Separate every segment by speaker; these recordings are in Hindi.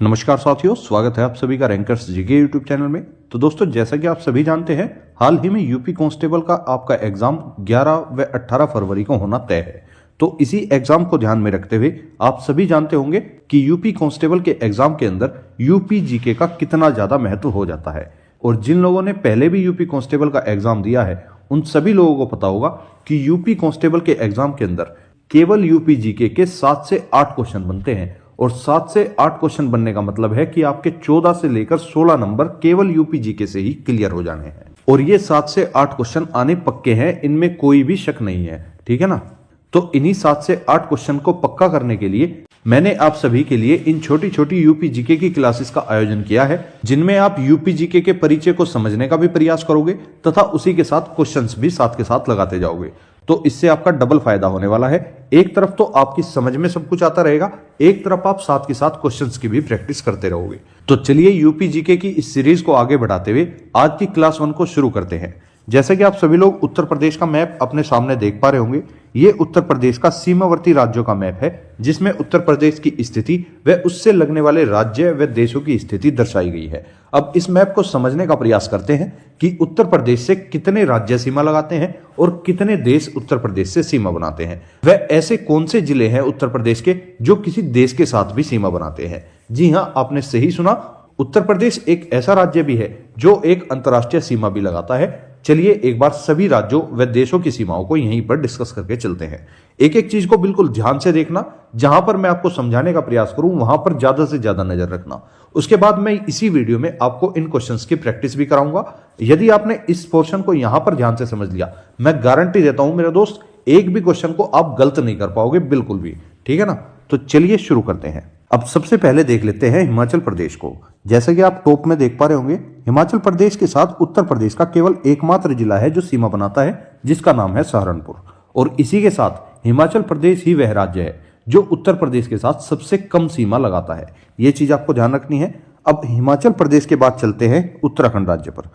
Speaker 1: नमस्कार साथियों, स्वागत है आप सभी का रैंकर्स जीके यूट्यूब चैनल में। तो दोस्तों, जैसा कि आप सभी जानते हैं, हाल ही में यूपी कांस्टेबल का आपका एग्जाम 11 व 18 फरवरी को होना तय है। तो इसी एग्जाम को ध्यान में रखते हुए आप सभी जानते होंगे कि यूपी कांस्टेबल के एग्जाम के अंदर यूपी जीके का कितना ज्यादा महत्व हो जाता है। और जिन लोगों ने पहले भी यूपी कांस्टेबल का एग्जाम दिया है, उन सभी लोगों को पता होगा कि यूपी कांस्टेबल के एग्जाम के अंदर केवल यूपी जीके के 7 से 8 क्वेश्चन बनते हैं। और 7 से 8 क्वेश्चन बनने का मतलब है कि आपके 14 से लेकर 16 नंबर केवल यूपी जीके से ही क्लियर हो जाने हैं। और ये 7 से 8 क्वेश्चन आने पक्के हैं, इनमें कोई भी शक नहीं है, ठीक है ना। तो इन्हीं 7 से 8 क्वेश्चन को पक्का करने के लिए मैंने आप सभी के लिए इन छोटी छोटी यूपी जीके की क्लासेस का आयोजन किया है, जिनमें आप यूपी जीके के परिचय को समझने का भी प्रयास करोगे तथा उसी के साथ क्वेश्चंस भी साथ के साथ लगाते जाओगे। तो इससे आपका डबल फायदा होने वाला है। एक तरफ तो आपकी समझ में सब कुछ आता रहेगा, एक तरफ आप साथ के साथ क्वेश्चंस की भी प्रैक्टिस करते रहोगे। तो चलिए यूपी जीके की इस सीरीज को आगे बढ़ाते हुए आज की क्लास 1 को शुरू करते हैं। जैसे कि आप सभी लोग उत्तर प्रदेश का मैप अपने सामने देख पा रहे होंगे, ये उत्तर प्रदेश का सीमावर्ती राज्यों का मैप है, जिसमें उत्तर प्रदेश की स्थिति व उससे लगने वाले राज्य व देशों की स्थिति दर्शाई गई है। अब इस मैप को समझने का प्रयास करते हैं कि उत्तर प्रदेश से कितने राज्य सीमा लगाते हैं और कितने देश उत्तर प्रदेश से सीमा बनाते हैं। वह ऐसे कौन से जिले हैं उत्तर प्रदेश के जो किसी देश के साथ भी सीमा बनाते हैं। जी हां, आपने सही सुना, उत्तर प्रदेश एक ऐसा राज्य भी है जो एक अंतर्राष्ट्रीय सीमा भी लगाता है। चलिए एक बार सभी राज्यों व देशों की सीमाओं को यहीं पर डिस्कस करके चलते हैं। एक एक चीज को बिल्कुल ध्यान से देखना, जहां पर मैं आपको समझाने का प्रयास करूं वहां पर ज्यादा से ज्यादा नजर रखना। उसके बाद मैं इसी वीडियो में आपको इन क्वेश्चंस की प्रैक्टिस भी कराऊंगा। यदि आपने इस पोर्शन को यहां पर ध्यान से समझ लिया, मैं गारंटी देता हूं मेरे दोस्त, एक भी क्वेश्चन को आप गलत नहीं कर पाओगे, बिल्कुल भी, ठीक है ना। तो चलिए शुरू करते हैं। अब सबसे पहले देख लेते हैं हिमाचल प्रदेश को। जैसे कि आप टॉप में देख पा रहे होंगे, हिमाचल प्रदेश के साथ उत्तर प्रदेश का केवल एकमात्र जिला है जो सीमा बनाता है, जिसका नाम है सहारनपुर। और इसी के साथ हिमाचल प्रदेश ही वह राज्य है जो उत्तर प्रदेश के साथ सबसे कम सीमा लगाता है। यह चीज आपको ध्यान रखनी है। अब हिमाचल प्रदेश के बाद चलते हैं उत्तराखंड राज्य पर।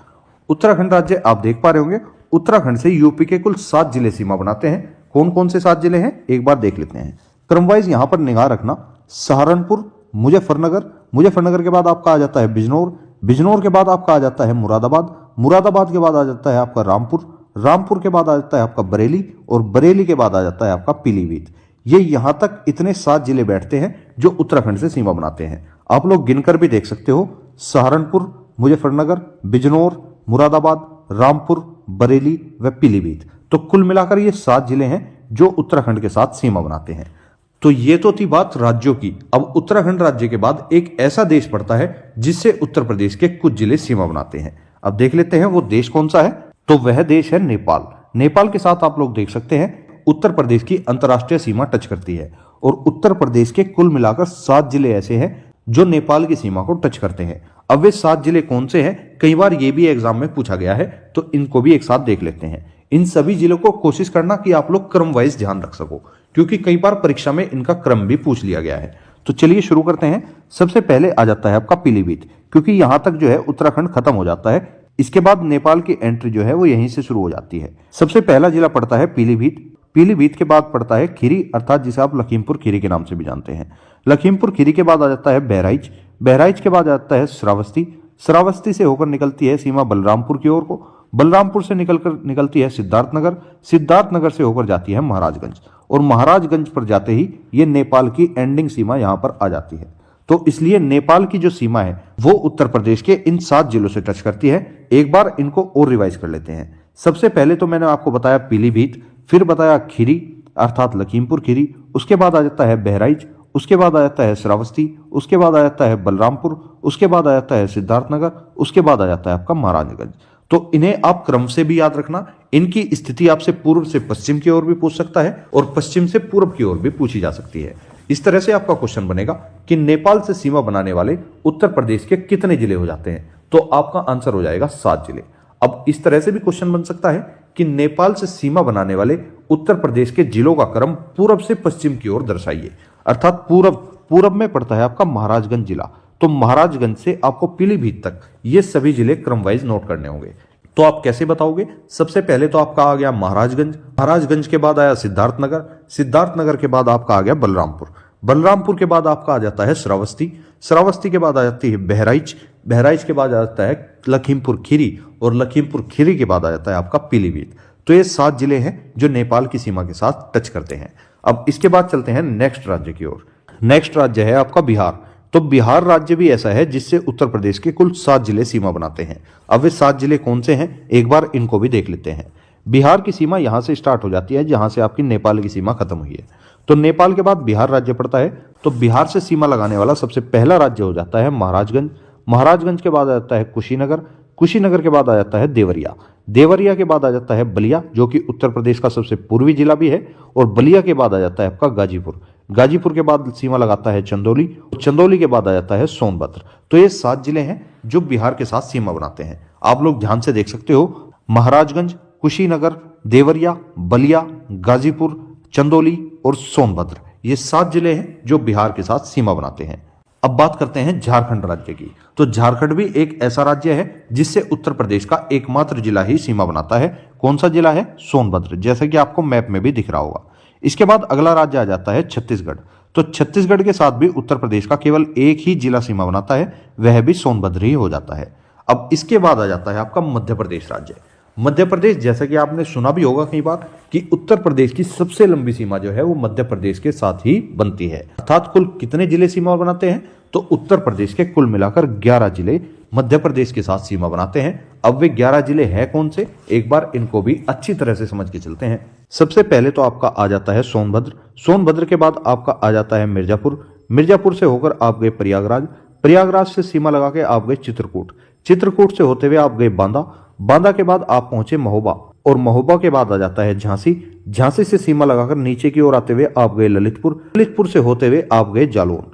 Speaker 1: उत्तराखंड राज्य आप देख पा रहे होंगे, उत्तराखंड से यूपी के कुल 7 जिले सीमा बनाते हैं। कौन कौन से 7 जिले हैं एक बार देख लेते हैं। क्रमवाइज यहां पर निगाह रखना, सहारनपुर, मुजफ्फरनगर, मुजफ्फरनगर के बाद आपका आ जाता है बिजनौर, बिजनौर के बाद आपका आ जाता है मुरादाबाद, मुरादाबाद के बाद आ जाता है आपका रामपुर, रामपुर के बाद आ जाता है आपका बरेली, और बरेली के बाद आ जाता है आपका पीलीभीत। ये यहां तक इतने 7 जिले बैठते हैं जो उत्तराखंड से सीमा बनाते हैं। आप लोग गिनकर भी देख सकते हो, सहारनपुर, मुजफ्फरनगर, बिजनौर, मुरादाबाद, रामपुर, बरेली व पीलीभीत। तो कुल मिलाकर ये 7 जिले हैं जो उत्तराखंड के साथ सीमा बनाते हैं। तो ये तो थी बात राज्यों की। अब उत्तराखंड राज्य के बाद एक ऐसा देश पड़ता है जिससे उत्तर प्रदेश के कुछ जिले सीमा बनाते हैं। अब देख लेते हैं वो देश कौन सा है। तो वह देश है नेपाल। नेपाल के साथ आप लोग देख सकते हैं उत्तर प्रदेश की अंतर्राष्ट्रीय सीमा टच करती है। और उत्तर प्रदेश के कुल मिलाकर 7 जिले ऐसे हैं जो नेपाल की सीमा को टच करते हैं। अब वे 7 जिले कौन से हैं, कई बार ये भी एग्जाम में पूछा गया है, तो इनको भी एक साथ देख लेते हैं। इन सभी जिलों को कोशिश करना कि आप लोग क्रम वाइज ध्यान रख सको, क्योंकि कई बार परीक्षा में इनका क्रम भी पूछ लिया गया है। तो चलिए शुरू करते हैं। सबसे पहले आ जाता है आपका पीलीभीत, क्योंकि यहां तक जो है उत्तराखंड खत्म हो जाता है। इसके बाद नेपाल की एंट्री जो है वो यहीं से शुरू हो जाती है। सबसे पहला जिला पड़ता है पीलीभीत। पीलीभीत के बाद पड़ता है खीरी, अर्थात जिसे आप लखीमपुर खीरी के नाम से भी जानते हैं। लखीमपुर खीरी के बाद आ जाता है बहराइच, बहराइच के बाद आ जाता है श्रावस्ती, श्रावस्ती से होकर निकलती है सीमा बलरामपुर की ओर को, बलरामपुर से निकलती है सिद्धार्थनगर, सिद्धार्थनगर से होकर जाती है महाराजगंज, और महाराजगंज पर जाते ही ये नेपाल की एंडिंग सीमा यहां पर आ जाती है। तो इसलिए नेपाल की जो सीमा है वो उत्तर प्रदेश के इन 7 जिलों से टच करती है। एक बार इनको और रिवाइज कर लेते हैं। सबसे पहले तो मैंने आपको बताया पीलीभीत, फिर बताया खीरी अर्थात लखीमपुर खीरी, उसके बाद आ जाता है बहराइच, उसके बाद आ जाता है श्रावस्ती, उसके बाद आ जाता है बलरामपुर, उसके बाद आ जाता है सिद्धार्थनगर, उसके बाद आ जाता है आपका महाराजगंज। तो इन्हें आप क्रम से भी याद रखना। इनकी स्थिति आपसे पूर्व से पश्चिम की ओर भी पूछ सकता है और पश्चिम से पूर्व की ओर भी पूछी जा सकती है। इस तरह से आपका क्वेश्चन बनेगा कि नेपाल से सीमा बनाने वाले उत्तर प्रदेश के कितने जिले हो जाते हैं, तो आपका आंसर हो जाएगा 7 जिले। अब इस तरह से भी क्वेश्चन बन सकता है कि नेपाल से सीमा बनाने वाले उत्तर प्रदेश के जिलों का क्रम पूरब से पश्चिम की ओर दर्शाइए, अर्थात पूरब में पड़ता है आपका महाराजगंज जिला। तो महाराजगंज से आपको पीलीभीत तक ये सभी जिले क्रम वाइज नोट करने होंगे। तो आप कैसे बताओगे? सबसे पहले तो आपका आ गया महाराजगंज, महाराजगंज के बाद आया सिद्धार्थनगर, सिद्धार्थनगर के बाद आपका आ गया बलरामपुर, बलरामपुर के बाद आपका आ जाता है श्रावस्ती, श्रावस्ती के बाद आ जाती है बहराइच, बहराइच के बाद आ जाता है लखीमपुर खीरी और लखीमपुर खीरी के बाद आ जाता है आपका पीलीभीत। तो ये 7 जिले हैं जो नेपाल की सीमा के साथ टच करते हैं। अब इसके बाद चलते हैं नेक्स्ट राज्य की ओर। नेक्स्ट राज्य है आपका बिहार। तो बिहार राज्य भी ऐसा है जिससे उत्तर प्रदेश के कुल 7 जिले सीमा बनाते हैं। अब वे 7 जिले कौन से हैं, एक बार इनको भी देख लेते हैं। बिहार की सीमा यहां से स्टार्ट हो जाती है जहां से आपकी नेपाल की सीमा खत्म हुई है। तो नेपाल के बाद बिहार राज्य पड़ता है। तो बिहार से सीमा लगाने वाला सबसे पहला राज्य हो जाता है महाराजगंज, महाराजगंज के बाद आ जाता है कुशीनगर, कुशीनगर के बाद आ जाता है देवरिया, देवरिया के बाद आ जाता है बलिया जो कि उत्तर प्रदेश का सबसे पूर्वी जिला भी है, और बलिया के बाद आ जाता है आपका गाजीपुर, गाजीपुर के बाद सीमा लगाता है चंदौली, चंदौली के बाद आ जाता है सोनभद्र। तो ये 7 जिले हैं जो बिहार के साथ सीमा बनाते हैं। आप लोग ध्यान से देख सकते हो, महाराजगंज, कुशीनगर, देवरिया, बलिया, गाजीपुर, चंदौली और सोनभद्र, ये 7 जिले हैं जो बिहार के साथ सीमा बनाते हैं। अब बात करते हैं झारखंड राज्य की। तो झारखंड भी एक ऐसा राज्य है जिससे उत्तर प्रदेश का एकमात्र जिला ही सीमा बनाता है। कौन सा जिला है, सोनभद्र, जैसा कि आपको मैप में भी दिख रहा होगा। इसके बाद अगला राज्य आ जाता है छत्तीसगढ़। तो छत्तीसगढ़ के साथ भी उत्तर प्रदेश का केवल एक ही जिला सीमा बनाता है, वह भी सोनभद्र ही हो जाता है। अब इसके बाद आ जाता है आपका मध्य प्रदेश राज्य। मध्य प्रदेश, जैसा कि आपने सुना भी होगा कई बार कि उत्तर प्रदेश की सबसे लंबी सीमा जो है वो मध्य प्रदेश के साथ ही बनती है। अर्थात कुल कितने जिले सीमा बनाते हैं, तो उत्तर प्रदेश के कुल मिलाकर 11 जिले मध्य प्रदेश के साथ सीमा बनाते हैं। अब वे 11 जिले हैं कौन से, एक बार इनको भी अच्छी तरह से समझ के चलते हैं। सबसे पहले तो आपका आ जाता है सोनभद्र, सोनभद्र के बाद आपका आ जाता है मिर्जापुर, मिर्जापुर से होकर आप गए प्रयागराज, प्रयागराज से सीमा लगा के आप गए चित्रकूट, चित्रकूट से होते हुए आप गए बांदा, बांदा के बाद आप पहुंचे महोबा, और महोबा के बाद आ जाता है झांसी, झांसी से सीमा लगाकर नीचे की ओर आते हुए आप गए ललितपुर, ललितपुर से होते हुए आप गए जालौन,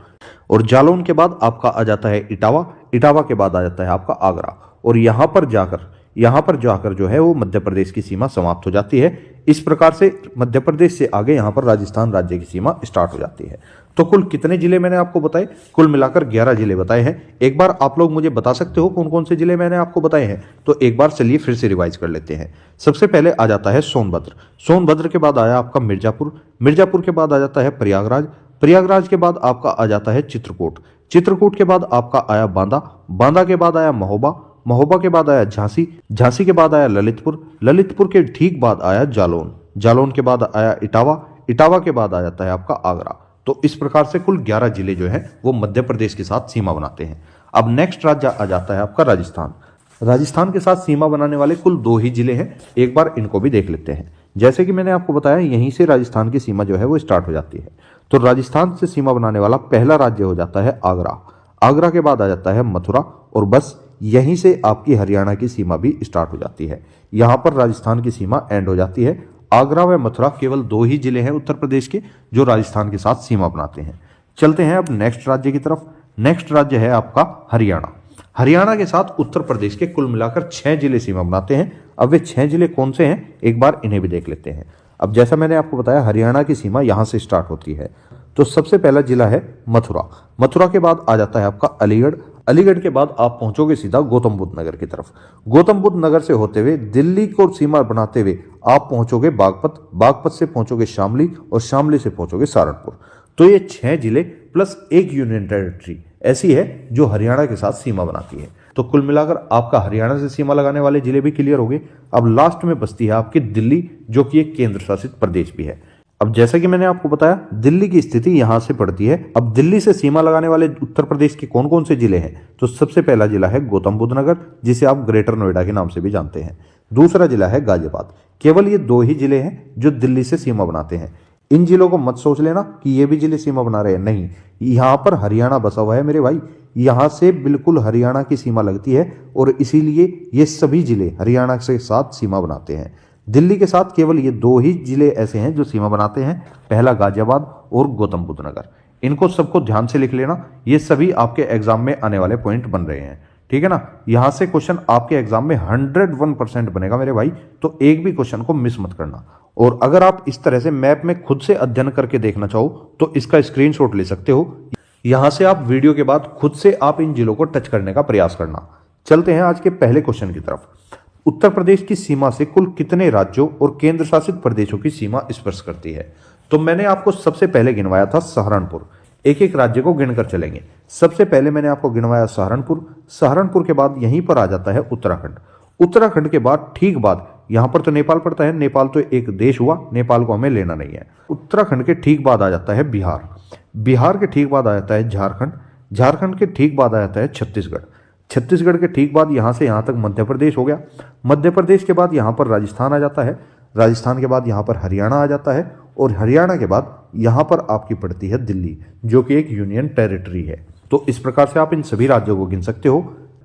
Speaker 1: और जालौन के बाद आपका आ जाता है इटावा, इटावा के बाद आ जाता है आपका आगरा, और यहां पर जाकर जो है वो मध्य प्रदेश की सीमा समाप्त हो जाती है। इस प्रकार से मध्य प्रदेश से आगे यहां पर राजस्थान राज्य की सीमा स्टार्ट हो जाती है। तो कुल कितने जिले मैंने आपको बताए, कुल मिलाकर 11 जिले बताए हैं। एक बार आप लोग मुझे बता सकते हो कौन कौन से जिले मैंने आपको बताए हैं, तो एक बार चलिए फिर से रिवाइज कर लेते हैं। सबसे पहले आ जाता है सोनभद्र, सोनभद्र के बाद आया आपका मिर्जापुर, मिर्जापुर के बाद आ जाता है प्रयागराज, प्रयागराज के बाद आपका आ जाता है चित्रकूट, चित्रकूट के बाद आपका आया बांदा, बांदा के बाद आया महोबा, महोबा के बाद आया झांसी, झांसी के बाद आया ललितपुर, ललितपुर के ठीक बाद आया जालौन, जालौन के बाद आया इटावा, इटावा के बाद आ जाता है आपका आगरा। तो इस प्रकार से कुल 11 जिले जो हैं वो मध्य प्रदेश के साथ सीमा बनाते हैं। अब नेक्स्ट राज्य आ जाता है आपका राजस्थान। राजस्थान के साथ सीमा बनाने वाले कुल 2 ही जिले हैं, एक बार इनको भी देख लेते हैं। जैसे कि मैंने आपको बताया यहीं से राजस्थान की सीमा जो है वो स्टार्ट हो जाती है। तो राजस्थान से सीमा बनाने वाला पहला राज्य हो जाता है आगरा, आगरा के बाद आ जाता है मथुरा, और बस यहीं से आपकी हरियाणा की सीमा भी स्टार्ट हो जाती है। यहां पर राजस्थान की सीमा एंड हो जाती है। आगरा व मथुरा केवल 2 ही जिले हैं उत्तर प्रदेश के जो राजस्थान के साथ सीमा बनाते हैं। चलते हैं अब नेक्स्ट राज्य की तरफ। नेक्स्ट राज्य है आपका हरियाणा। हरियाणा के साथ उत्तर प्रदेश के कुल मिलाकर 6 जिले सीमा बनाते हैं। अब वे 6 जिले कौन से हैं, एक बार इन्हें भी देख लेते हैं। अब जैसा मैंने आपको बताया हरियाणा की सीमा यहां से स्टार्ट होती है। तो सबसे पहला जिला है मथुरा, मथुरा के बाद आ जाता है आपका अलीगढ़, अलीगढ़ के बाद आप पहुंचोगे सीधा गौतम बुद्ध नगर की तरफ, गौतम बुद्ध नगर से होते हुए दिल्ली को सीमा बनाते हुए आप पहुंचोगे बागपत, बागपत से पहुंचोगे शामली, और शामली से पहुंचोगे सहारनपुर। तो ये 6 जिले प्लस एक यूनियन टेरिटरी ऐसी है जो हरियाणा के साथ सीमा बनाती है। तो कुल मिलाकर आपका हरियाणा से सीमा लगाने वाले जिले भी क्लियर हो गए। अब लास्ट में बचती है आपकी दिल्ली, जो कि एक केंद्र शासित प्रदेश भी है। अब जैसा कि मैंने आपको बताया दिल्ली की स्थिति यहां से पड़ती है। अब दिल्ली से सीमा लगाने वाले उत्तर प्रदेश के कौन कौन से जिले हैं, तो सबसे पहला जिला है गौतम बुद्ध नगर, जिसे आप ग्रेटर नोएडा के नाम से भी जानते हैं। दूसरा जिला है गाजियाबाद। केवल ये 2 ही जिले हैं जो दिल्ली से सीमा बनाते हैं। इन जिलों को मत सोच लेना कि ये भी जिले सीमा बना रहे हैं, नहीं, यहाँ पर हरियाणा बसा हुआ है मेरे भाई। यहाँ से बिल्कुल हरियाणा की सीमा लगती है और इसीलिए ये सभी जिले हरियाणा के साथ सीमा बनाते हैं। दिल्ली के साथ केवल ये 2 ही जिले ऐसे हैं जो सीमा बनाते हैं, पहला गाजियाबाद और गौतम बुद्ध नगर। इनको सबको ध्यान से लिख लेना, ये सभी आपके एग्जाम में आने वाले पॉइंट बन रहे हैं, ठीक है ना। यहां से क्वेश्चन आपके एग्जाम में 101% बनेगा मेरे भाई, तो एक भी क्वेश्चन को मिस मत करना। और अगर आप इस तरह से मैप में खुद से अध्ययन करके देखना चाहो तो इसका स्क्रीनशॉट ले सकते हो। यहां से आप वीडियो के बाद खुद से आप इन जिलों को टच करने का प्रयास करना। चलते हैं आज के पहले क्वेश्चन की तरफ। उत्तर प्रदेश की सीमा से कुल कितने राज्यों और केंद्र शासित प्रदेशों की सीमा स्पर्श करती है? तो मैंने आपको सबसे पहले गिनवाया था सहारनपुर। एक एक राज्य को गिनकर चलेंगे। सबसे पहले मैंने आपको गिनवाया सहारनपुर, सहारनपुर के बाद यहीं पर आ जाता है उत्तराखंड, उत्तराखंड के बाद ठीक बाद यहां पर तो नेपाल पड़ता है, नेपाल तो एक देश हुआ, नेपाल को हमें लेना नहीं है। उत्तराखंड के ठीक बाद आ जाता है बिहार, बिहार के ठीक बाद आ जाता है झारखंड, झारखंड के ठीक बाद आ जाता है छत्तीसगढ़, छत्तीसगढ़ के ठीक बाद यहां से यहां तक मध्य प्रदेश हो गया, मध्य प्रदेश के बाद यहां पर राजस्थान आ जाता है, राजस्थान के बाद यहां पर हरियाणा आ जाता है, और हरियाणा के बाद यहां पर आपकी पड़ती है दिल्ली, जो कि एक यूनियन टेरिटरी है। तो इस प्रकार से आप इन सभी राज्यों को गिन सकते हो।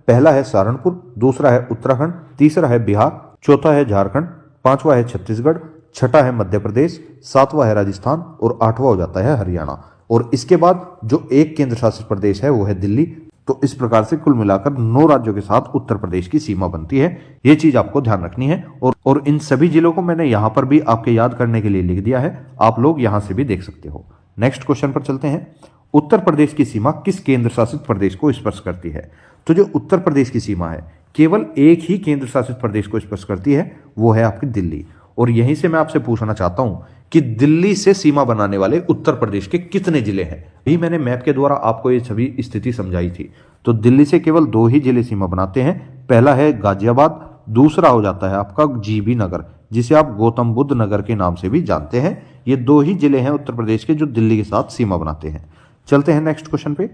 Speaker 1: पहला है सहारनपुर, दूसरा है उत्तराखंड, तीसरा है बिहार, चौथा है झारखंड, पांचवा है छत्तीसगढ़, छठा है मध्य प्रदेश, सातवां है राजस्थान और आठवां हो जाता है हरियाणा। और इसके बाद जो एक केंद्र शासित प्रदेश है वो है दिल्ली। तो इस प्रकार से कुल मिलाकर 9 राज्यों के साथ उत्तर प्रदेश की सीमा बनती है। ये चीज आपको ध्यान रखनी है। और इन सभी जिलों को मैंने यहां पर भी आपके याद करने के लिए लिख दिया है, आप लोग यहां से भी देख सकते हो। नेक्स्ट क्वेश्चन पर चलते हैं। उत्तर प्रदेश की सीमा किस केंद्र शासित प्रदेश को स्पर्श करती है? तो जो उत्तर प्रदेश की सीमा है केवल एक ही केंद्र शासित प्रदेश को स्पर्श करती है, वो है आपकी दिल्ली। और यहीं से मैं आपसे पूछना चाहता हूं कि दिल्ली से सीमा बनाने वाले उत्तर प्रदेश के कितने जिले हैं? यही मैंने मैप के द्वारा आपको ये सभी स्थिति समझाई थी। तो दिल्ली से केवल 2 ही जिले सीमा बनाते हैं। पहला है गाजियाबाद, दूसरा हो जाता है आपका जीबी नगर, जिसे आप गौतम बुद्ध नगर के नाम से भी जानते हैं। ये 2 ही जिले हैं उत्तर प्रदेश के जो दिल्ली के साथ सीमा बनाते हैं। चलते हैं नेक्स्ट क्वेश्चन पे।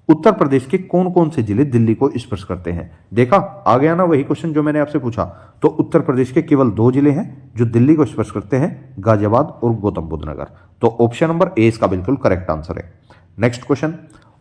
Speaker 1: उत्तर प्रदेश के कौन कौन से जिले दिल्ली को स्पर्श करते हैं? देखा, आ गया ना वही क्वेश्चन जो मैंने आपसे पूछा। तो उत्तर प्रदेश के केवल 2 जिले हैं जो दिल्ली को स्पर्श करते हैं, गाजियाबाद और गौतम बुद्ध नगर। तो ऑप्शन नंबर ए इसका बिल्कुल करेक्ट आंसर है। नेक्स्ट क्वेश्चन,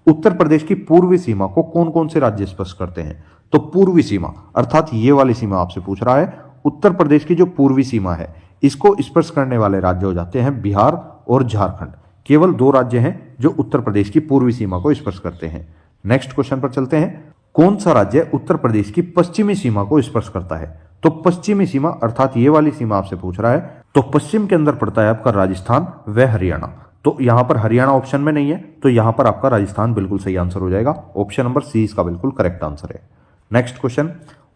Speaker 1: उत्तर प्रदेश की पूर्वी सीमा को कौन कौन से राज्य स्पर्श करते हैं? तो पूर्वी सीमा अर्थात ये वाली सीमा आपसे पूछ रहा है। उत्तर प्रदेश की जो पूर्वी सीमा है इसको स्पर्श करने वाले राज्य हो जाते हैं बिहार और झारखंड। केवल 2 राज्य हैं जो उत्तर प्रदेश की पूर्वी सीमा को स्पर्श करते हैं। नेक्स्ट क्वेश्चन पर चलते हैं। कौन सा राज्य उत्तर प्रदेश की पश्चिमी सीमा को स्पर्श करता है? तो पश्चिमी सीमा अर्थात ये वाली सीमा आपसे पूछ रहा है। तो पश्चिम के अंदर पड़ता है आपका राजस्थान व हरियाणा। तो यहां पर हरियाणा ऑप्शन में नहीं है, तो यहां पर आपका राजस्थान बिल्कुल सही आंसर हो जाएगा। ऑप्शन नंबर सी इसका बिल्कुल करेक्ट आंसर है। नेक्स्ट क्वेश्चन,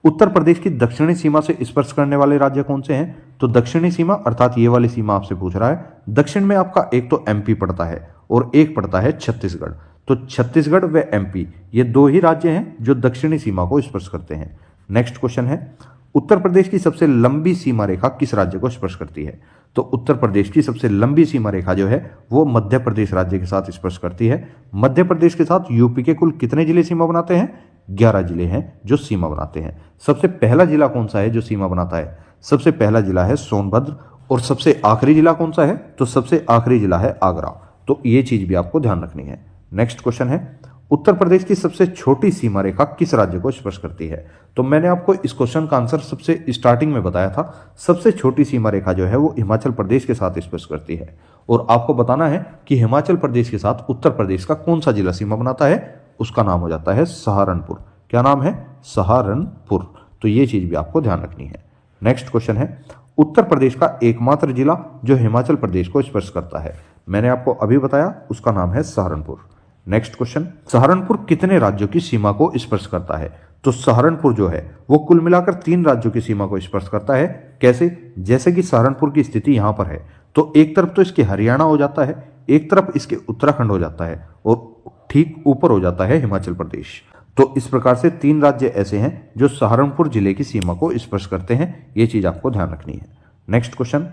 Speaker 1: उत्तर प्रदेश की दक्षिणी सीमा से स्पर्श करने वाले राज्य कौन से हैं? तो दक्षिणी सीमा अर्थात ये वाली सीमा आपसे पूछ रहा है। दक्षिण में आपका एक तो एमपी पड़ता है और एक पड़ता है छत्तीसगढ़। तो छत्तीसगढ़ व एमपी ये 2 ही राज्य हैं जो दक्षिणी सीमा को स्पर्श करते हैं। नेक्स्ट क्वेश्चन है, उत्तर प्रदेश की सबसे लंबी सीमा रेखा किस राज्य को स्पर्श करती है? तो उत्तर प्रदेश की सबसे लंबी सीमा रेखा जो है वो मध्य प्रदेश राज्य के साथ स्पर्श करती है। मध्य प्रदेश के साथ यूपी के कुल कितने जिले सीमा बनाते हैं? 11 जिले हैं जो सीमा बनाते हैं। सबसे पहला जिला कौन सा है जो सीमा बनाता है? सबसे पहला जिला है सोनभद्र। और सबसे आखिरी जिला कौन सा है? तो सबसे आखिरी जिला है आगरा। तो ये चीज भी आपको ध्यान रखनी है। नेक्स्ट क्वेश्चन है, उत्तर प्रदेश की सबसे छोटी सीमा रेखा किस राज्य को स्पर्श करती है? तो मैंने आपको इस क्वेश्चन का आंसर सबसे स्टार्टिंग में बताया था। सबसे छोटी सीमा रेखा जो है वो हिमाचल प्रदेश के साथ स्पर्श करती है। और आपको बताना है कि हिमाचल प्रदेश के साथ उत्तर प्रदेश का कौन सा जिला सीमा बनाता है? उसका नाम हो जाता है सहारनपुर। क्या नाम है? सहारनपुर। तो ये चीज भी आपको ध्यान रखनी है। नेक्स्ट क्वेश्चन है, उत्तर प्रदेश का एकमात्र जिला जो हिमाचल प्रदेश को स्पर्श करता है। मैंने आपको अभी बताया, उसका नाम है सहारनपुर। नेक्स्ट क्वेश्चन, सहारनपुर कितने राज्यों की सीमा को स्पर्श करता है? तो सहारनपुर जो है वो कुल मिलाकर 3 राज्यों की सीमा को स्पर्श करता है। कैसे? जैसे कि सहारनपुर की स्थिति यहां पर है तो एक तरफ तो इसके हरियाणा हो जाता है, एक तरफ इसके उत्तराखंड हो जाता है और ठीक ऊपर हो जाता है हिमाचल प्रदेश। तो इस प्रकार से 3 राज्य ऐसे हैं जो सहारनपुर जिले की सीमा को स्पर्श करते हैं। ये चीज आपको ध्यान रखनी है। नेक्स्ट क्वेश्चन,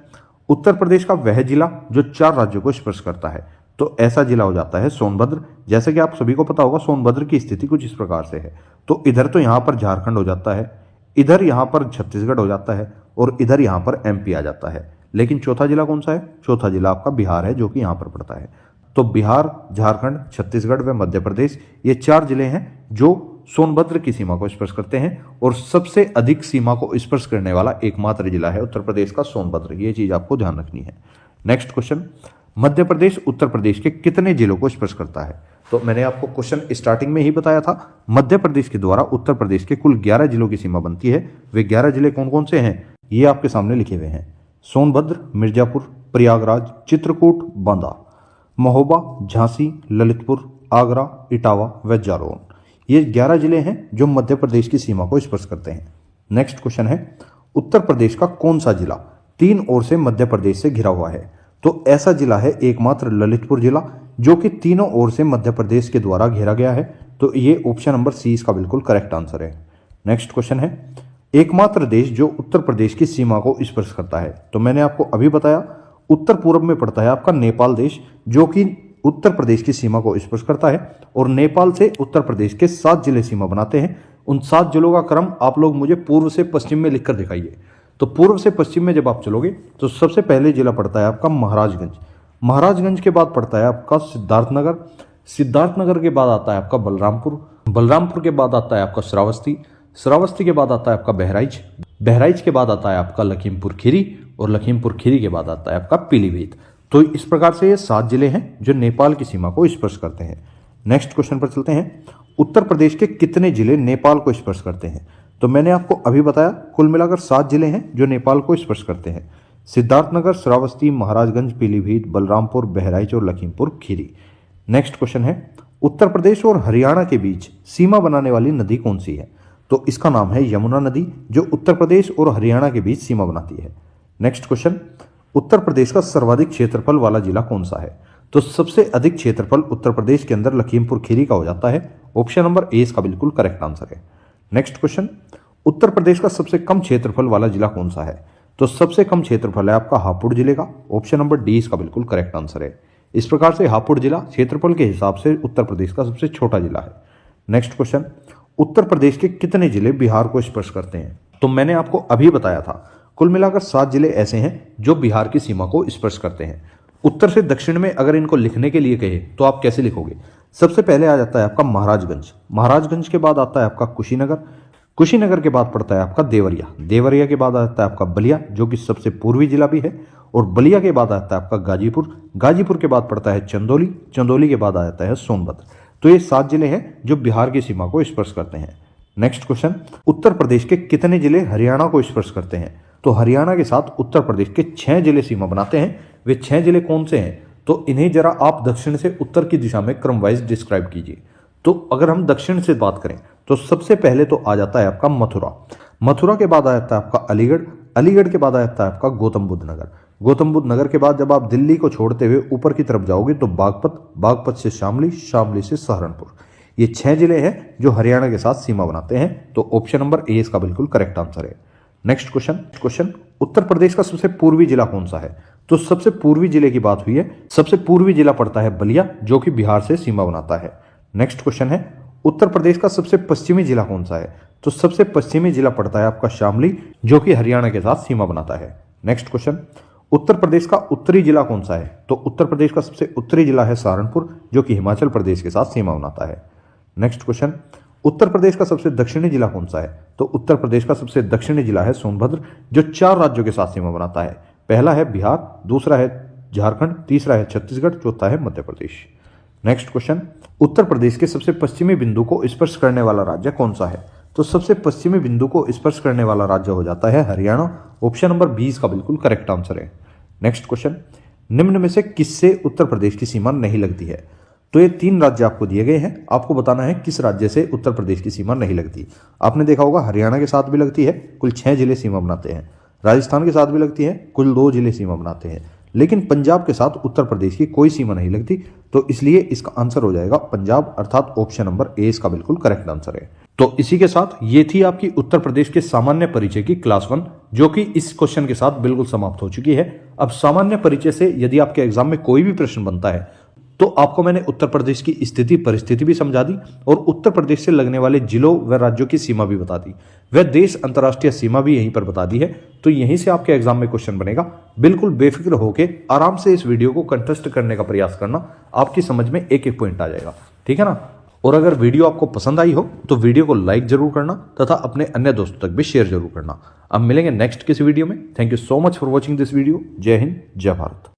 Speaker 1: उत्तर प्रदेश का वह जिला जो 4 राज्यों को स्पर्श करता है। तो ऐसा जिला हो जाता है सोनभद्र। जैसे कि आप सभी को पता होगा सोनभद्र की स्थिति कुछ इस प्रकार से है। तो इधर तो यहां पर झारखंड हो जाता है, इधर यहां पर छत्तीसगढ़ हो जाता है और इधर यहां पर एमपी आ जाता है। लेकिन चौथा जिला कौन सा है? चौथा जिला आपका बिहार है जो कि यहां पर पड़ता है। तो बिहार, झारखंड, छत्तीसगढ़ व मध्य प्रदेश ये 4 जिले हैं जो सोनभद्र की सीमा को स्पर्श करते हैं। और सबसे अधिक सीमा को स्पर्श करने वाला एकमात्र जिला है उत्तर प्रदेश का सोनभद्र। ये चीज आपको ध्यान रखनी है। नेक्स्ट क्वेश्चन, मध्य प्रदेश उत्तर प्रदेश के कितने जिलों को स्पर्श करता है? तो मैंने आपको क्वेश्चन स्टार्टिंग में ही बताया था। मध्य प्रदेश के द्वारा उत्तर प्रदेश के कुल 11 जिलों की सीमा बनती है। वे 11 जिले कौन कौन से हैं ये आपके सामने लिखे हुए हैं। सोनभद्र, मिर्जापुर, प्रयागराज, चित्रकूट, बांदा, महोबा, झांसी, ललितपुर, आगरा, इटावा व जालौन। ये 11 जिले हैं जो मध्य प्रदेश की सीमा को स्पर्श करते हैं। नेक्स्ट क्वेश्चन है, उत्तर प्रदेश का कौन सा जिला 3 ओर से मध्य प्रदेश से घिरा हुआ है? तो ऐसा जिला है एकमात्र ललितपुर जिला। जो कि तीनों ओर से मध्य प्रदेश के द्वारा घेरा गया है। तो ये ऑप्शन नंबर सी इसका बिल्कुल करेक्ट आंसर है। नेक्स्ट क्वेश्चन है, एकमात्र देश जो उत्तर प्रदेश की सीमा को स्पर्श करता है। तो मैंने आपको अभी बताया उत्तर पूर्व में पड़ता है आपका नेपाल देश, जो कि उत्तर प्रदेश की सीमा को स्पर्श करता है और नेपाल से उत्तर प्रदेश के 7 जिले सीमा बनाते हैं। उन 7 जिलों का क्रम आप लोग मुझे पूर्व से पश्चिम में लिखकर दिखाइए। तो पूर्व से पश्चिम में जब आप चलोगे तो सबसे पहले जिला पड़ता है आपका महाराजगंज, महाराजगंज के बाद पड़ता है आपका सिद्धार्थनगर, सिद्धार्थनगर के बाद आता है आपका बलरामपुर, बलरामपुर के बाद आता है आपका श्रावस्ती, श्रावस्ती के बाद आता है आपका बहराइच, बहराइच के बाद आता है आपका लखीमपुर खीरी और लखीमपुर खीरी के बाद आता है आपका पीलीभीत। तो इस प्रकार से ये 7 जिले हैं जो नेपाल की सीमा को स्पर्श करते हैं। नेक्स्ट क्वेश्चन पर चलते हैं, उत्तर प्रदेश के कितने जिले नेपाल को स्पर्श करते हैं। तो मैंने आपको अभी बताया कुल मिलाकर 7 जिले हैं जो नेपाल को स्पर्श करते हैं, सिद्धार्थनगर, श्रावस्ती, महाराजगंज, पीलीभीत, बलरामपुर, बहराइच और लखीमपुर खीरी। नेक्स्ट क्वेश्चन है, उत्तर प्रदेश और हरियाणा के बीच सीमा बनाने वाली नदी कौन सी है। तो इसका नाम है यमुना नदी, जो उत्तर प्रदेश और हरियाणा के बीच सीमा बनाती है। नेक्स्ट क्वेश्चन, उत्तर प्रदेश का सर्वाधिक क्षेत्रफल वाला जिला कौन सा है। तो सबसे अधिक क्षेत्रफल उत्तर प्रदेश के अंदर लखीमपुर खीरी का हो जाता है। ऑप्शन नंबर ए इसका बिल्कुल करेक्ट आंसर है। नेक्स्ट क्वेश्चन, उत्तर प्रदेश का सबसे कम क्षेत्रफल वाला जिला कौन सा है। तो सबसे कम क्षेत्रफल है आपका हापुड़ जिले का। ऑप्शन नंबर डी इसका बिल्कुल करेक्ट आंसर है। इस प्रकार से हापुड़ जिला क्षेत्रफल के हिसाब से उत्तर प्रदेश का सबसे छोटा जिला है। नेक्स्ट क्वेश्चन, उत्तर प्रदेश के कितने जिले बिहार को स्पर्श करते हैं। तो मैंने आपको अभी बताया था कुल मिलाकर 7 जिले ऐसे हैं जो बिहार की सीमा को स्पर्श करते हैं। उत्तर से दक्षिण में अगर इनको लिखने के लिए कहे तो आप कैसे लिखोगे। सबसे पहले आ जाता है आपका महाराजगंज, महाराजगंज के बाद आता है आपका कुशीनगर, कुशीनगर के बाद पड़ता है आपका देवरिया, देवरिया के बाद आता है आपका बलिया जो कि सबसे पूर्वी जिला भी है, और बलिया के बाद आता है आपका गाजीपुर, गाजीपुर के बाद पड़ता है चंदौली, चंदौली के बाद आ जाता है सोनभद्र। तो ये 7 जिले हैं जो बिहार की सीमा को स्पर्श करते हैं। नेक्स्ट क्वेश्चन, उत्तर प्रदेश के कितने जिले हरियाणा को स्पर्श करते हैं। तो हरियाणा के साथ उत्तर प्रदेश के 6 जिले सीमा बनाते हैं। वे 6 जिले कौन से हैं, तो इन्हें जरा आप दक्षिण से उत्तर की दिशा में क्रम वाइज डिस्क्राइब कीजिए। तो अगर हम दक्षिण से बात करें तो सबसे पहले तो आ जाता है आपका मथुरा, मथुरा के बाद आ जाता है आपका अलीगढ़, अलीगढ़ के बाद आ जाता है आपका गौतम बुद्ध नगर, गौतम बुद्ध नगर के बाद जब आप दिल्ली को छोड़ते हुए ऊपर की तरफ जाओगे तो बागपत, बागपत से शामली, शामली से सहारनपुर। ये 6 जिले हैं जो हरियाणा के साथ सीमा बनाते हैं। तो ऑप्शन नंबर ए इसका बिल्कुल करेक्ट आंसर है। नेक्स्ट क्वेश्चन, उत्तर प्रदेश का सबसे पूर्वी जिला कौन सा है। तो सबसे पूर्वी जिले की बात हुई है, सबसे पूर्वी जिला पड़ता है बलिया जो कि बिहार से सीमा बनाता है। नेक्स्ट क्वेश्चन है, उत्तर प्रदेश का सबसे पश्चिमी जिला कौन सा है। तो सबसे पश्चिमी जिला पड़ता है आपका शामली जो कि हरियाणा के साथ सीमा बनाता है। नेक्स्ट क्वेश्चन, उत्तर प्रदेश का उत्तरी जिला कौन सा है। तो उत्तर प्रदेश का सबसे उत्तरी जिला है सहारनपुर जो कि हिमाचल प्रदेश के साथ सीमा बनाता है। नेक्स्ट क्वेश्चन, उत्तर प्रदेश का सबसे दक्षिणी जिला कौन सा है। तो उत्तर प्रदेश का सबसे दक्षिणी जिला है सोनभद्र जो 4 राज्यों के साथ सीमा बनाता है। पहला है बिहार, दूसरा है झारखंड, तीसरा है छत्तीसगढ़, चौथा है मध्य प्रदेश। नेक्स्ट क्वेश्चन, उत्तर प्रदेश के सबसे पश्चिमी बिंदु को स्पर्श करने वाला राज्य कौन सा है। तो सबसे पश्चिमी बिंदु को स्पर्श करने वाला राज्य हो जाता है हरियाणा। ऑप्शन नंबर 20 का बिल्कुल करेक्ट आंसर है। नेक्स्ट क्वेश्चन, निम्न में से किससे उत्तर प्रदेश की सीमा नहीं लगती है। तो ये 3 राज्य आपको दिए गए हैं, आपको बताना है किस राज्य से उत्तर प्रदेश की सीमा नहीं लगती। आपने देखा होगा हरियाणा के साथ भी लगती है, कुल 6 जिले सीमा बनाते हैं। राजस्थान के साथ भी लगती है, कुल 2 जिले सीमा बनाते हैं। लेकिन पंजाब के साथ उत्तर प्रदेश की कोई सीमा नहीं लगती। तो इसलिए इसका आंसर हो जाएगा पंजाब, अर्थात ऑप्शन नंबर ए इसका बिल्कुल करेक्ट आंसर है। तो इसी के साथ ये थी आपकी उत्तर प्रदेश के सामान्य परिचय की क्लास 1 जो कि इस क्वेश्चन के साथ बिल्कुल समाप्त हो चुकी है। अब सामान्य परिचय से यदि आपके एग्जाम में कोई भी प्रश्न बनता है तो आपको मैंने उत्तर प्रदेश की स्थिति परिस्थिति भी समझा दी और उत्तर प्रदेश से लगने वाले जिलों व राज्यों की सीमा भी बता दी, वह देश अंतर्राष्ट्रीय सीमा भी यहीं पर बता दी है। तो यहीं से आपके एग्जाम में क्वेश्चन बनेगा। बिल्कुल बेफिक्र होकर आराम से इस वीडियो को कंटेस्ट करने का प्रयास करना, आपकी समझ में एक एक पॉइंट आ जाएगा, ठीक है ना। और अगर वीडियो आपको पसंद आई हो तो वीडियो को लाइक जरूर करना तथा अपने अन्य दोस्तों तक भी शेयर जरूर करना। अब मिलेंगे नेक्स्ट किसी वीडियो में। Thank you so much for watching this video. जय हिंद, जय भारत।